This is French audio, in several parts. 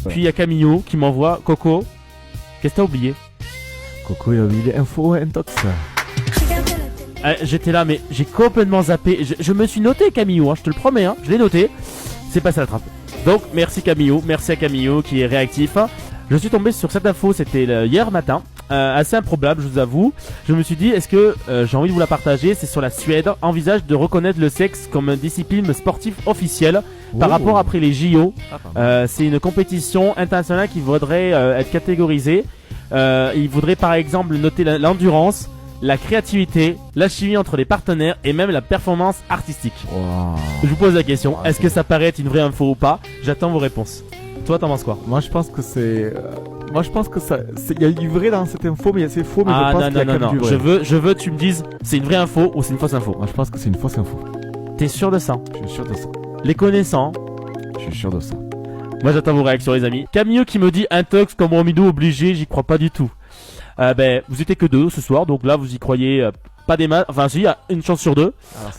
Puis il y a Camillo qui m'envoie Coco. Qu'est-ce que t'as oublié? Coco, il a oublié info intox. J'étais là, mais j'ai complètement zappé. Je me suis noté Camillo, hein, je te le promets, hein, je l'ai noté. C'est passé à la trappe. Donc merci Camillo, merci à Camillo qui est réactif. Je suis tombé sur cette info, c'était hier matin. Assez improbable, je vous avoue. Je me suis dit, est-ce que j'ai envie de vous la partager? C'est sur la Suède, envisage de reconnaître le sexe comme une discipline sportive officielle par rapport après les JO. C'est une compétition internationale qui voudrait être catégorisée. Il voudrait par exemple noter l'endurance, la créativité, la chimie entre les partenaires et même la performance artistique. Wow. Je vous pose la question, est-ce que ça paraît être une vraie info ou pas? J'attends vos réponses. Toi, t'en penses quoi? Moi, je pense que c'est. Moi, je pense que ça. Il y a du vrai dans cette info, mais c'est faux. Mais je pense qu'il y a quand même du vrai. Je veux que tu me dises, c'est une vraie info ou c'est une fausse info. Moi, je pense que c'est une fausse info. T'es sûr de ça? Je suis sûr de ça. Les connaissants. Je suis sûr de ça. Moi, j'attends vos réactions, les amis. Camille qui me dit intox comme Romidou obligé, j'y crois pas du tout. Vous étiez que 2 ce soir, donc là, vous y croyez pas des masses. Enfin, si, il y a une chance sur 2.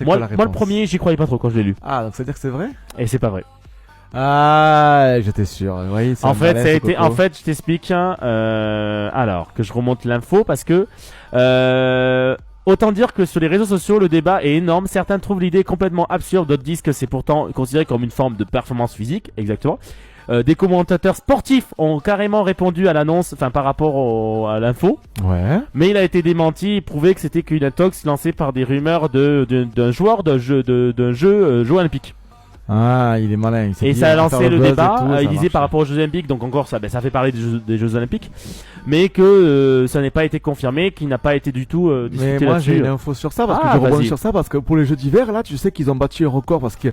Alors, moi, le premier, j'y croyais pas trop quand je l'ai lu. Ah, donc ça veut dire que c'est vrai? Et c'est pas vrai. Ah, j'étais sûr. Oui, en fait, ça a été. En fait, je t'explique. Alors que je remonte l'info parce que autant dire que sur les réseaux sociaux, le débat est énorme. Certains trouvent l'idée complètement absurde, d'autres disent que c'est pourtant considéré comme une forme de performance physique. Exactement. Des commentateurs sportifs ont carrément répondu à l'annonce, enfin par rapport à l'info. Ouais. Mais il a été démenti, prouvé que c'était qu'une intox lancée par des rumeurs d'un joueur d'un jeu olympique. Ah, il est malin. Et ça a lancé le débat. Il disait par rapport aux Jeux Olympiques, donc encore ça fait parler des Jeux Olympiques, mais que ça n'est pas été confirmé, qu'il n'a pas été du tout discuté. Mais moi j'ai une info sur ça parce que je rebondis sur ça parce que pour les Jeux d'hiver là, tu sais qu'ils ont battu un record parce que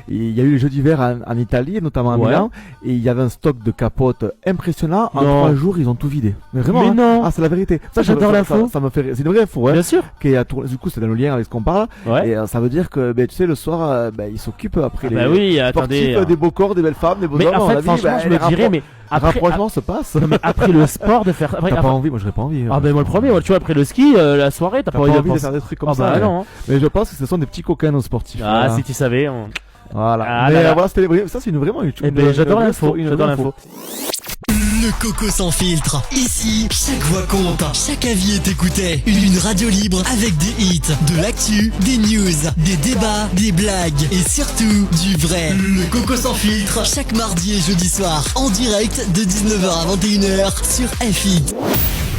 il y a eu les Jeux d'hiver en Italie, notamment à Milan, et il y avait un stock de capotes impressionnant. En 3 jours, ils ont tout vidé. Mais vraiment. Mais non. Ah, c'est la vérité. Ça j'adore l'info. Ça me fait. C'est une vraie info, ouais. Bien sûr. Du coup, c'est dans le lien avec ce qu'on parle. Ouais. Et ça veut dire que tu sais le soir, ils s'occupent après les. Oui, attendez. Des beaux corps, des belles femmes, des beaux hommes. Mais en fait, franchement, je me dirais, mais après, rapprochement se passe. Non, mais après le sport de faire. T'as pas envie, moi j'aurais pas envie. Ah, ben moi le premier, tu vois, après le ski, la soirée, t'as pas envie de faire des trucs comme ça. Bah non. Mais je pense que ce sont des petits coquins nos sportifs. Ah, si tu savais. Voilà. Mais voilà, ça c'est vraiment une. J'adore l'info. J'adore l'info. Le Coco sans filtre. Ici, chaque voix compte, chaque avis est écouté. Une radio libre avec des hits, de l'actu, des news, des débats, des blagues et surtout du vrai. Le Coco sans filtre, chaque mardi et jeudi soir, en direct de 19h à 21h sur FIT.